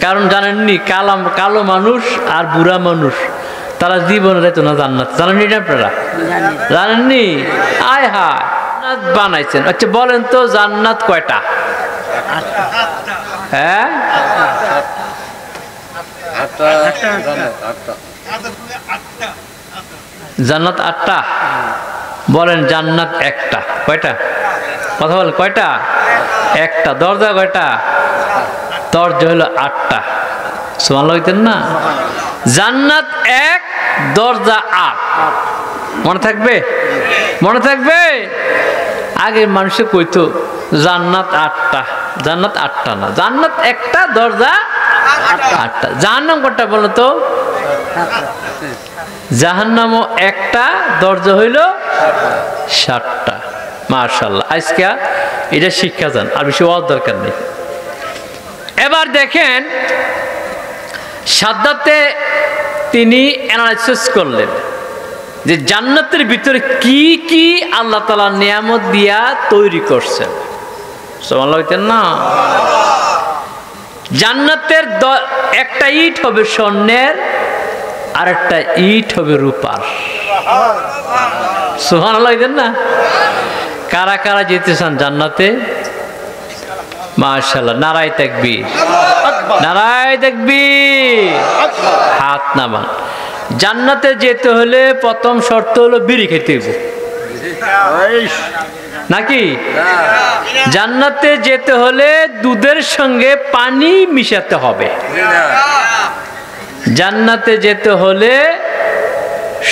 কারণ জানেননি কালো মানুষ আর বুড়া মানুষ তারা জীবনে যেত না জান্নাত, জানেননি আপনারা? জানেননি? আয় হায়, জান্নাত বানাইছেন। আচ্ছা বলেন তো জান্নাত কয়টা? হ্যাঁ, জান্নাত 8টা। বলেন জান্নাত একটা, কয়টা? কথা বলেন কয়টা? একটা। দরজা কয়টা? দরজা হলো 8টা। সুবহানাল্লাহ হইতেন না? জান্নাত 1, দরজা 8। মনে থাকবে? মনে থাকবে? আগে মানুষে কইতো জান্নাত 8টা, জান্নাত 8টা না, জান্নাত একটা, দরজা 8টা। জাহান্নাম কয়টা বলো তো? জাহান্নামও একটা, দরজা হইল 7টা। মাশাআল্লাহ, আজকে এটা শিক্ষা যান, আর বেশি ওয়াজ দরকার নেই। এবার দেখেন সাদ্দাতে তিনি অ্যানালাইসিস করলেন যে জান্নাতের ভিতরে কি কি আল্লাহ তাআলা নিয়ামত দিয়া তৈরি করছেন। সুবহানাল্লাহ হইতেন না? জান্নাতের একটা ইট হবে স্বর্ণের, আর একটা ইট হবে রূপার। সুবহানাল্লাহ হইতেন না? কারা কারা যেতে চান জান্নাতে? মাশাআল্লাহ, নারায়ে তাকবীর, নারায়ে তাকবীর। হাত নামান। জান্নাতে যেতে হলে প্রথম শর্ত হলো বিড়ি খেতে হবে নাকি? জান্নাতে যেতে হলে দুধের সঙ্গে পানি মিশাতে হবে। জান্নাতে যেতে হলে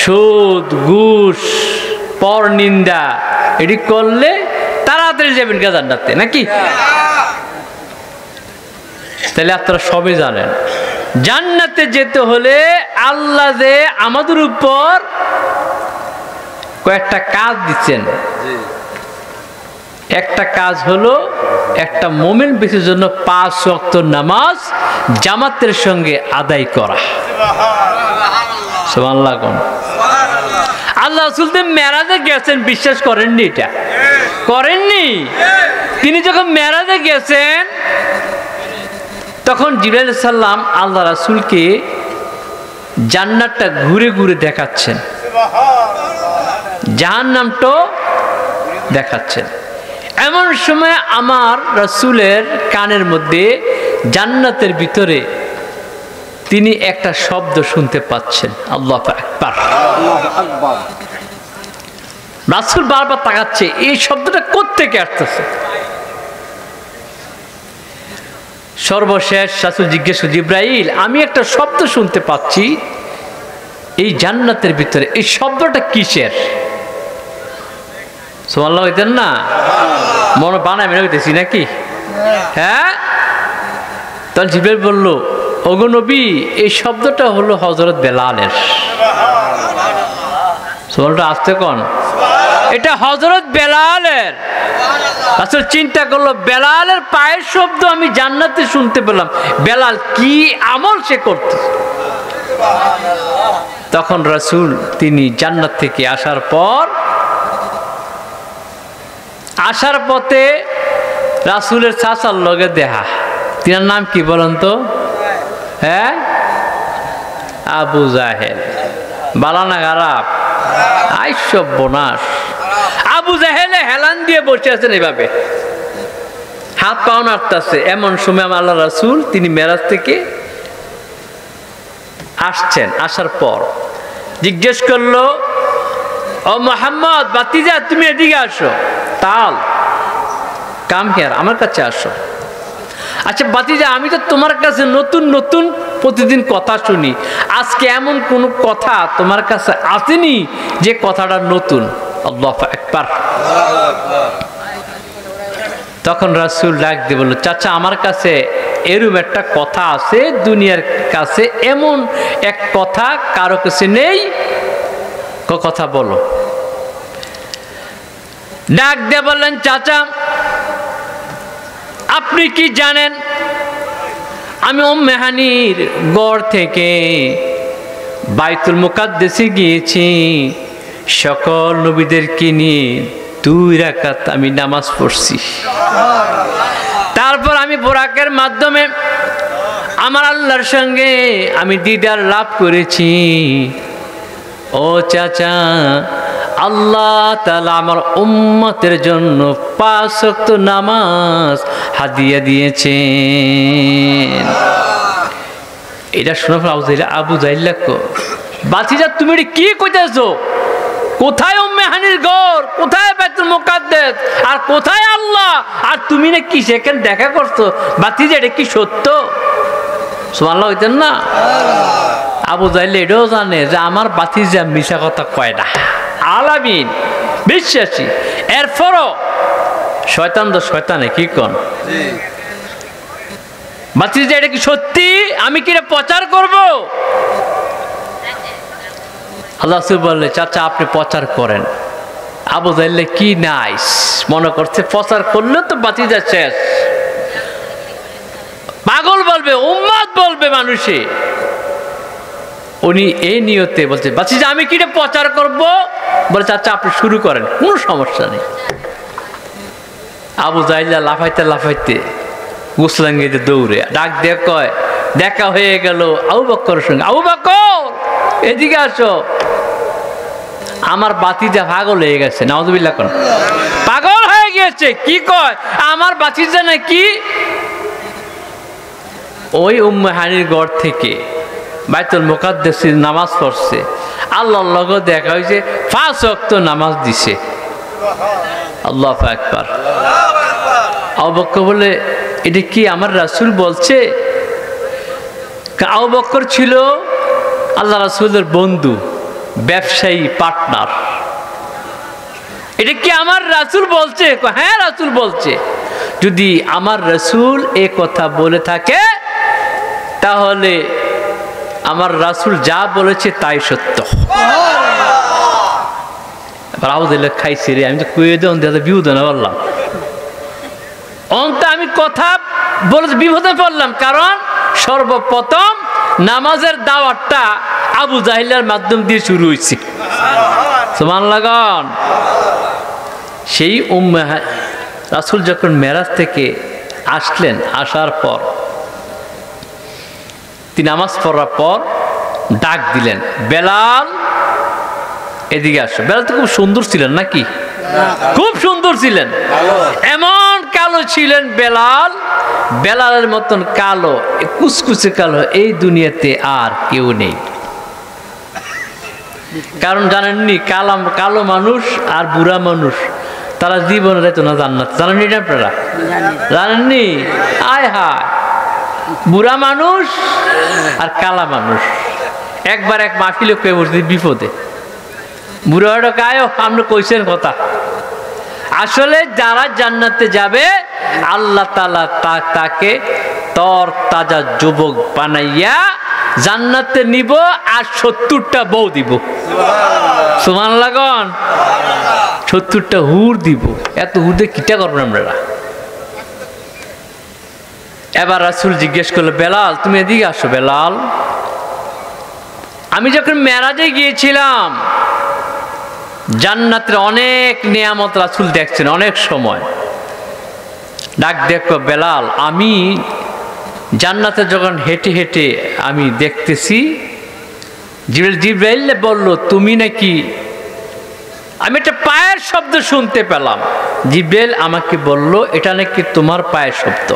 সুদ, ঘুষ, পরনিন্দা এটি করলে তাড়াতাড়ি যাবেন কে জান্নাতে, নাকি? তাহলে আপনারা সবই জানেন জান্নাতে যেতে হলে আল্লাহ যে আমাদের উপর কয়েকটা কাজ দিচ্ছেন। একটা কাজ হলো একটা মুমিন ব্যক্তির জন্য 5 ওয়াক্ত নামাজ জামাতের সঙ্গে আদায় করা। সুবহানাল্লাহ। আল্লাহ রাসূল তো মেরাজে গেছেন, বিশ্বাস করেননি? এটা করেননি? তিনি যখন মেরাজে গেছেন তখন জিবরাইল আলাইহিস সালাম আল্লাহ রাসূলকে জান্নাতটা ঘুরে ঘুরে দেখাচ্ছেন, জাহান্নামটাও দেখাচ্ছেন। এমন সময় আমার রাসূলের কানের মধ্যে জান্নাতের ভিতরে তিনি একটা শব্দ শুনতে পাচ্ছেন, আল্লাহু আকবার। রাসূল বারবার তাকাচ্ছে, এই শব্দটা কোত্থেকে আসতেছে। সর্বশেষ রাসূল জিজ্ঞেস করলেন, জিবরাইল, আমি একটা শব্দ শুনতে পাচ্ছি এই জান্নাতের ভিতরে, এই শব্দটা কিসের? সুবহানাল্লাহ হইতেন না? মনে বানায় মেনে হইতেছি নাকি? হ্যাঁ। তখন জিবরাইল বলল, ওগো নবী, এই শব্দটা হলো হযরত বেলালের। সুবহানাল্লাহ, আসতে কোন? এটা হযরত বেলালের। রাসূল চিন্তা করলো, বেলালের পায়ের শব্দ আমি জান্নাতে শুনতে পেলাম, বেলাল কি আমল সে করতে। তখন রাসূল তিনি জান্নাত থেকে আসার পথে রাসূলের চাচার লগে দেখা। তিনার নাম কি বলেন তো? হ্যাঁ, আবু জাহেল। বালানা খারাপ, আই সর্বনাশ। আবু জাহেলে হেলান দিয়ে বসে আছেন এইভাবে, হাত পাও নাড়তেছে। এমন সময় আল্লাহ রাসূল তিনি মেরাজ থেকে আসছেন। আসার পর জিজ্ঞেস করলো, ও মুহাম্মদ বাতিজা, তুমি এদিকে আসো। তাল কাম হিয়ার, আমার কাছে আসো। আচ্ছা বাতিজা, আমি তো তোমার কাছে নতুন নতুন প্রতিদিন কথা শুনি, আজকে এমন কোন কথা তোমার কাছে আসেনি যে কথাটা নতুন? আল্লাহু আকবার। তখন রাসূল ডাক দিয়ে বলল, চাচা, আমার কাছে এরকম একটা কথা আছে, দুনিয়ার কাছে এমন এক কথা কারো কাছে নেই। কথা বলো। ডাক দিয়ে বললেন, চাচা, আপনি কি জানেন আমি উম্মে হানির গড় থেকে বাইতুল মুকাদ্দাসে গিয়েছি, সকল নবীদেরকে নিয়ে 2 রাকাত আমি নামাজ পড়ছি। তারপর আমি বুরাকের মাধ্যমে আমার আল্লাহর সঙ্গে আমি দিদার লাভ করেছি। ও চাচা, আল্লাহ তাআলা আমার উম্মতের জন্য 5 ওয়াক্ত নামাজ হাদিয়া দিয়েছেন। এটা শোনা আবু জাইল বাতিজা, তুমি এটা কি কইতেছো? কোথায় উম্মে হানির ঘর, কোথায় বাইতুল মুকাদ্দাস, আর কোথায় আল্লাহ, আর তুমি না কি সেখানে দেখা করছো? বাতিজা, এটা কি সত্য? সুবহানাল্লাহ হইতেন না? আবু জাইল এটাও জানে যে আমার বাতিজা মিশা কথা কয় না, আলামিন বিশ্বাসী। এরপরও শয়তান তো শয়তানে কি কন, বাতিজা এটা কি সত্যি? আমি কি এটা প্রচার করব? আল্লাহ রাসূল বললেন, চাচা আপনি প্রচার করেন। আবু জাইল কি নাইস মনে করছে, প্রচার করলে তো বাতিজা শেষ, পাগল বলবে, উম্মাদ বলবে মানুষে। উনি এই নিয়তে বলছে, বাতিজা আমি কি এটা প্রচার করব? বলে, চাচা আপনি শুরু করেন, কোনো সমস্যা নেই। আবু জাইল লাফাইতে লাফাইতে গোসলাঙ্গিতে দৌড়ে ডাক দিয়ে কয়, দেখা হয়ে গেল আবু বকরের সঙ্গে। আবু বকর এদিকে আসো, আমার বাতিজা পাগল হয়ে গেছে। নাউযুবিল্লাহ কোন, পাগল হয়ে গেছে। কি কয়? আমার বাতিজা নাকি ওই উম্মে হানির ঘর থেকে বাইতুল মুকাদ্দাসে নামাজ পড়ছে, আল্লাহর লগে দেখা হয়েছে, 5 ওয়াক্ত নামাজ দিছে। আল্লাহু আকবার। আবু বকর বলে, এটা কি আমার রাসূল বলছে? আবু বকর ছিল আল্লাহ রাসূলের বন্ধু, ব্যবসায়ী পার্টনার। এটা কি আমার রাসূল বলছে? হ্যাঁ রাসূল বলছে। যদি আমার রাসূল এ কথা বলে থাকে তাহলে আমার রাসূল যা বলেছে তাই সত্য। খাইছে রে, আমি তো কুয়ে দেন বিপদে না বললাম, অন্ত আমি কথা বলে বিপদে পড়লাম। কারণ সর্বপ্রথম নামাজের দাওয়াতটা আবু জাহিলের মাধ্যম দিয়ে শুরু হয়েছে। সুবহানাল্লাহ। সেই উম্মে রাসূল যখন মেরাজ থেকে আসলেন, আসার পর তিনি নামাজ পড়ার পর ডাক দিলেন, বেলাল এদিকে আসো। বেলাল তো খুব সুন্দর ছিলেন নাকি? খুব সুন্দর ছিলেন, এমন কালো ছিলেন বেলাল, বেলালের মতন কালো, কুচকুচে কালো এই দুনিয়াতে আর কেউ নেই। কারণ জানেননি, কালো মানুষ আর বুড়া মানুষ তারা জীবনে যেত না জান্নাত। জানেননি এটা আপনারা? জানেননি? আয় হায়, বুড়া মানুষ আর কালা মানুষ একবার এক মাহফিলে পেয়ে বসে বিপদে। বুড়াটা কায়ো আপনি কইছেন কথা। আসলে যারা জান্নাতে যাবে আল্লাহ তাআলা তাকে তর তাজা যুবক বানাইয়া জান্নাতে নিব, আর 70টা বউ দিব। সুবহানাল্লাহ। 70টা হুর দিব। এত হুদে কিটা করবেন আপনারা? এবার রাসূল জিজ্ঞেস করলো, বেলাল তুমি এদিকে আসো। বেলাল, আমি যখন মেরাজে গিয়েছিলাম জান্নাতের অনেক নিয়ামত রাসূল দেখছেন অনেক সময়। ডাক দেখো, বেলাল আমি জান্নাতে যখন হেঁটে হেঁটে আমি দেখতেছি, জিবরাইল বলল তুমি নাকি, আমি একটা পায়ের শব্দ শুনতে পেলাম। জিবরাইল আমাকে বলল এটা নাকি তোমার পায়ের শব্দ।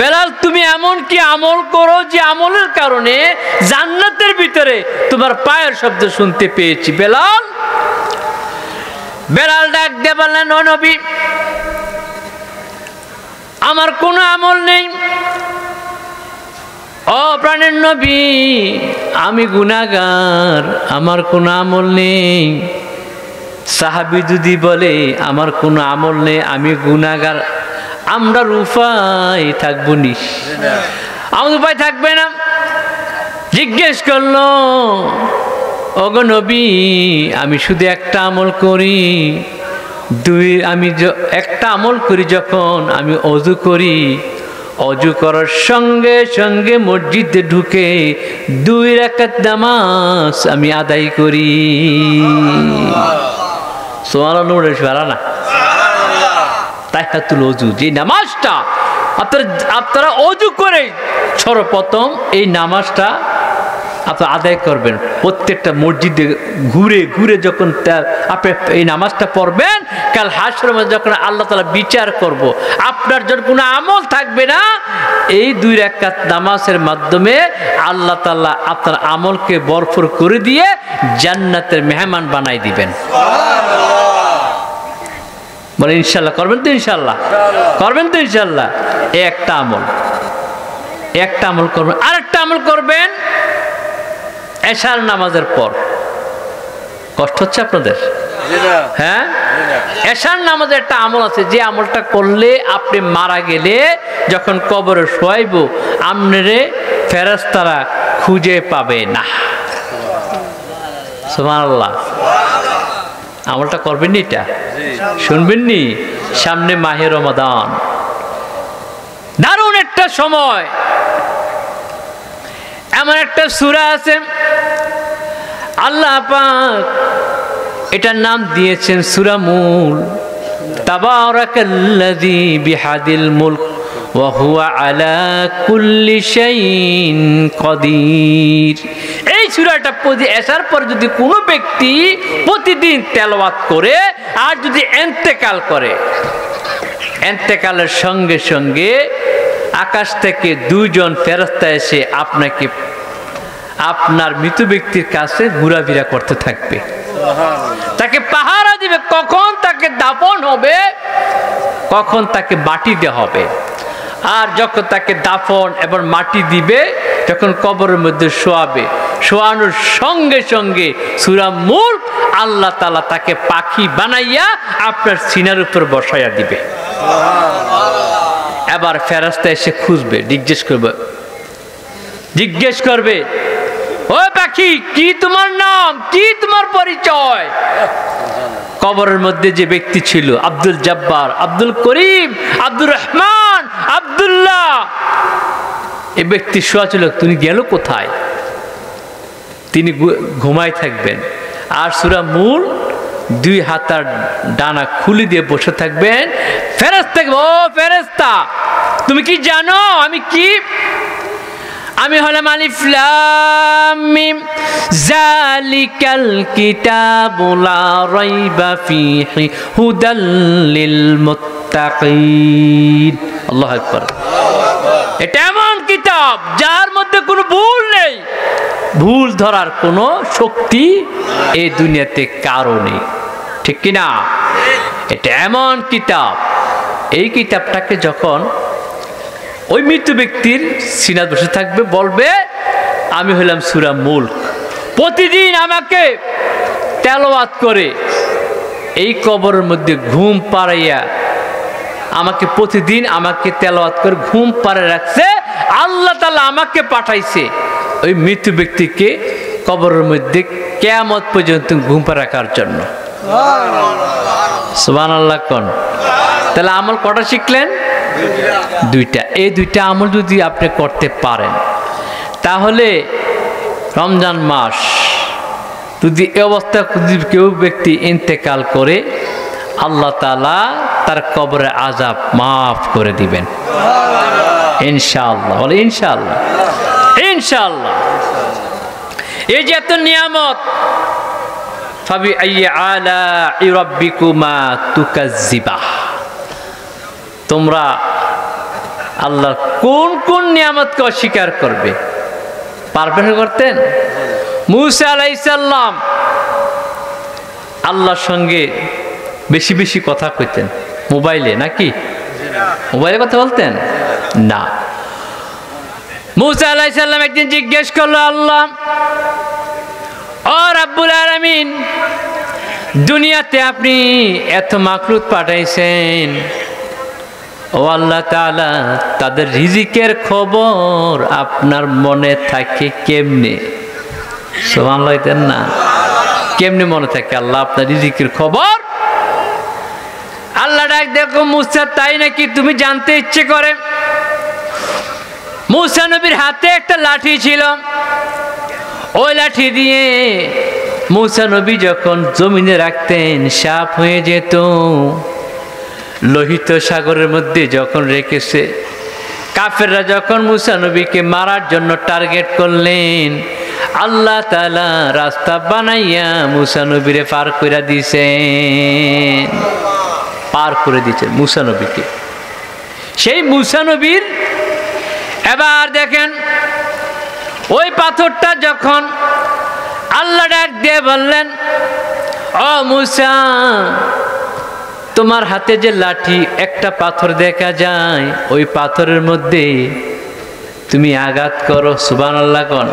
বেলাল তুমি এমন কি আমল করো যে আমলের কারণে জান্নাতের ভিতরে তোমার পায়ের শব্দ শুনতে পেয়েছি। বেলাল ডাক দিয়ে বললেন, ও নবী আমার কোনো আমল নেই। ও প্রাণের নবী আমি গুনাহগার, আমার কোনো আমল নেই। সাহাবী যদি বলে আমার কোনো আমল নেই, আমি গুনাহগার, আমরা উপায় থাকবো নি? আমার উপায় থাকবে না। জিজ্ঞেস করলো, ওগো নবী আমি শুধু একটা আমল করি, আমি একটা আমল করি, যখন আমি অজু করি, অজু করার সঙ্গে সঙ্গে মসজিদে ঢুকে 2 রাকাত নামাজ আমি আদায় করি। সুবহানাল্লাহ। তাহিয়াতুল ওযু, যে নামাজটা আপনারা ওযু করে সর্বপ্রথম এই নামাজটা আপনারা আদায় করবেন। প্রত্যেকটা মসজিদে ঘুরে ঘুরে যখন আপনি এই নামাজটা পড়বেন, কাল হাশরের মধ্যে যখন আল্লাহ তাআলা বিচার করব, আপনার যখন কোনো আমল থাকবে না, এই 2 রাকাত নামাজের মাধ্যমে আল্লাহ তাআলা আপনার আমলকে ভরপুর করে দিয়ে জান্নাতের মেহমান বানাই দিবেন। বলে ইনশাল্লাহ করবেন তো? ইনশাল্লাহ করবেন তো? ইনশাল্লাহ। এই একটা আমল করবেন। আরেকটা আমল করবেন এশার নামাজের পর। কষ্ট হচ্ছে আপনাদের? হ্যাঁ, এশার নামাজের একটা আমল আছে, যে আমলটা করলে আপনি মারা গেলে যখন কবরে শোয়াইব, আপনারে ফেরেশতারা খুঁজে পাবে না। সুবহানাল্লাহ। আমলটা করবেন নি? এটা শুনবেন নি? সামনে মাহে রমাদান, দারুণ একটা সময়। এমন একটা সূরা আছে আল্লাহ পাক এটার নাম দিয়েছেন সূরা মূল। তাবারাকাল্লাযী বিহাদিল মুলক ওয়া হুয়া আলা কুল্লি শাইইন কাদির। এই সূরাটা এসার পর যদি কোনো ব্যক্তি প্রতিদিন তেলাওয়াত করে আর যদি ইন্তেকাল করে, ইন্তেকালের সঙ্গে সঙ্গে আকাশ থেকে 2 জন ফেরেশতা এসে আপনাকে আপনার মৃত ব্যক্তির কাছে ঘোরাফেরা করতে থাকবে, তাকে পাহারা দিবে কখন তাকে দাফন হবে, কখন তাকে মাটি দেওয়া হবে। আর যখন তাকে দাফন এবং মাটি দিবে, যখন কবরের মধ্যে শোয়াবে, শোয়ানোর সঙ্গে সঙ্গে সূরা মুলক আল্লাহ তাআলা তাকে পাখি বানাইয়া আপনার সিনার উপর বসাইয়া দিবে। এবার ফেরেশতা এসে খুঁজবে, জিজ্ঞেস করবে ও পাখি, কি তোমার নাম, কি তোমার পরিচয়? কবরের মধ্যে যে ব্যক্তি ছিল, আব্দুল জব্বার, আব্দুল করিম, আব্দুর রহমান, আব্দুল্লাহ, এই ব্যক্তি শোয়া ছিল, তুমি গেল কোথায়? তিনি ঘুমায় থাকবেন। আর সূরা মূল 2 হাতার ডানা খুলে দিয়ে বসে থাকবেন। ফেরেশতা, ও ফেরেশতা, তুমি কি জানো আমি কি? আমি হলাম আলিফ লাম মিম, যালিকাল কিতাবু লা রাইবা ফীহি হুদাল লিল মুত্তাকিন। আল্লাহু আকবার। এটা এমন কিতাব যার মধ্যে কোনো ভুল নেই, ভুল ধরার কোনো শক্তি এই দুনিয়াতে কারো নেই, ঠিক কিনা? এটা এমন কিতাব, এই কিতাবটাকে যখন ওই মৃত ব্যক্তির সিনাত বসে থাকবে, বলবে আমি হলাম সূরা মুলক, প্রতিদিন আমাকে তেলাওয়াত করে এই কবরের মধ্যে ঘুম পাড়াইয়া আমাকে প্রতিদিন আমাকে তেলাওয়াত করে ঘুম পাড়ে রাখছে আল্লাহ তাআলা, আমাকে পাঠাইছে ওই মৃত ব্যক্তিকে কবরের মধ্যে কিয়ামত পর্যন্ত ঘুম পাড়ে রাখার জন্য। সুবহানাল্লাহ কোন? তাহলে আমল কটা শিখলেন? 2টা। এই 2টা আমল যদি আপনি করতে পারেন, তাহলে রমজান মাস যদি এই অবস্থা কেউ ব্যক্তি ইন্তেকাল করে, আল্লাহ তাআলা তার কবরের আযাব মাফ করে দিবেন ইনশাআল্লাহ। বলে ইনশাআল্লাহ। ইনশাআল্লাহ। এই যে এত নিয়ামত, ফাবি আইয়ি আলা'i রাব্বিকুমা তুকাজ্জিবাহ, তোমরা আল্লাহর কোন কোন নিয়ামতকে অস্বীকার করবে? পারবেন করতেন? মূসা আলাইহিস সালাম আল্লাহর সঙ্গে বেশি বেশি কথা কইতেন মোবাইলে, নাকি মোবাইলে কথা বলতেন না? মূসা আলাইহিস সালাম একদিন জিজ্ঞেস করলো, আল্লাহ ও রাব্বুল আলামিন, দুনিয়াতে আপনি এত মাখলুক পাঠাইছেন, ও আল্লাহ তাআলা, তাদের রিজিকের খবর আপনার মনে থাকে কেমনে? সুবহানাল্লাহ দেন না? কেমনে মনে থাকে আল্লাহ আপনার রিজিকের খবর? আল্লাহ ডাক দেখো, মূসা তাই নাকি, তুমি জানতে ইচ্ছে করে? মূসা নবীর হাতে একটা লাঠি ছিল, ওই লাঠি দিয়ে মূসা নবী যখন জমিনে রাখতেন সাপ হয়ে যেত। লোহিত সাগরের মধ্যে যখন রেখেছে, কাফেররা যখন মুসা নবীকে মারার জন্য টার্গেট করলেন, আল্লাহ তাআলা রাস্তা বানাইয়া মুসা নবীরে পার করে দিয়েছেন, পার করে দিয়েছেন মুসা নবীকে। সেই মুসা নবীর এবার দেখেন ওই পাথরটা যখন আল্লাহ ডাক দিয়ে বললেন, ও মুসা, তোমার হাতে যে লাঠি, একটা পাথর দেখা যায়, ওই পাথরের মধ্যে তুমি আঘাত করো। সুবহানাল্লাহ কোন।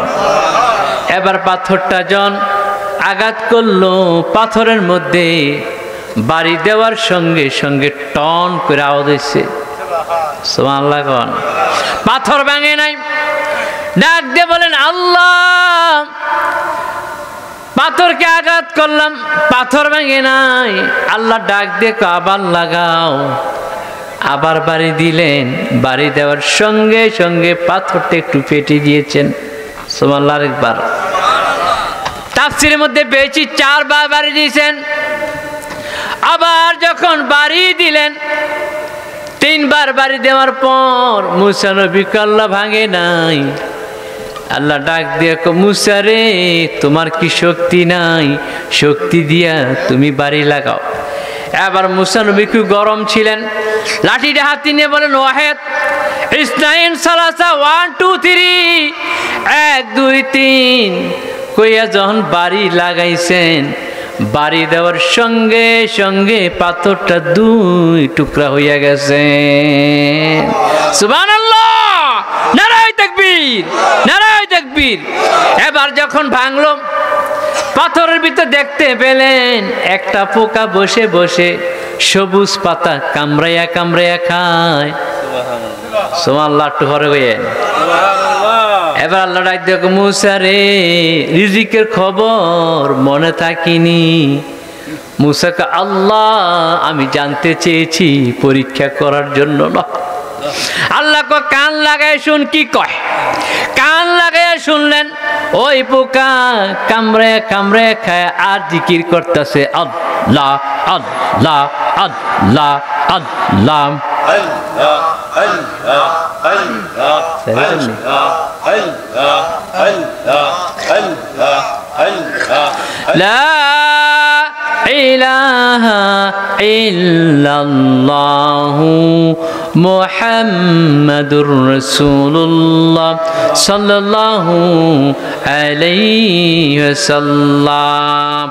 এবার পাথরটা যখন আঘাত করলো, পাথরের মধ্যে বাড়ি দেওয়ার সঙ্গে সঙ্গে টন করে আওয়াজ হয়েছে। সুবহানাল্লাহ কোন। পাথর ভাঙে নাই। ডাক দিয়ে বলেন, আল্লাহ, পাথরকে আঘাত করলাম, পাথর ভেঙে নাই। আল্লাহ ডাক দিয়ে আবার লাগাও। আবার বাড়ি দিলেন, বাড়ি দেওয়ার সঙ্গে সঙ্গে পাথরটা একটু পেটে দিয়েছেন। সুবহানাল্লাহ। আরেকবার তাফসীরের মধ্যে পেয়েছি 4 বার বাড়ি দিয়েছেন। আবার যখন বাড়ি দিলেন, 3 বার বাড়ি দেওয়ার পর মুসা নবীকে আল্লাহ ভাঙে নাই। আল্লাহ ডাক দিয়ে, মুসা রে, তোমার কি শক্তি নাই? শক্তি দিয়া তুমি বাড়ি লাগাও। এবার মুসা নবী খুব গরম ছিলেন, লাঠিটা হাতে নিয়ে বলেন, ওয়াহেদ ইসনাইন সালাসা, 1 2 3, 1 2 3 কইয়া যখন বাড়ি লাগাইছেন, বাড়ি দেওয়ার সঙ্গে সঙ্গে পাথরটা 2 টুকরা হইয়া গেছে। সুবহানাল্লাহ, নারায়ে তাকবীর, নারায়ে তাকবীর। এবার যখন ভাঙলো, পাথরের ভিতর দেখতে পেলেন একটা পোকা বসে বসে সবুজ পাতা কামড়াইয়া কামড়াইয়া খায়। সুবহানাল্লাহ। একটু ঘরে গিয়ে এবার আল্লাহ ডাক দিয়ে, মুসা রে, রিজিকের খবর মনে থাকিনি। মুসাকে, আল্লাহ, আমি জানতে চেয়েছি, পরীক্ষা করার জন্য না। আল্লাহ কান লাগাই শুন কি কয়। কান লাগাই শুনলেন, ওই পোকা কামড়ে কামড়ে খায় আর জিকির করতেছে, আল্লাহ আল্লাহ আল্লাহ আল্লাহ। লা ইলাহা ইল্লাল্লাহু মুহাম্মাদুর রাসূলুল্লাহ সাল্লাল্লাহু আলাইহি ওয়াসাল্লাম।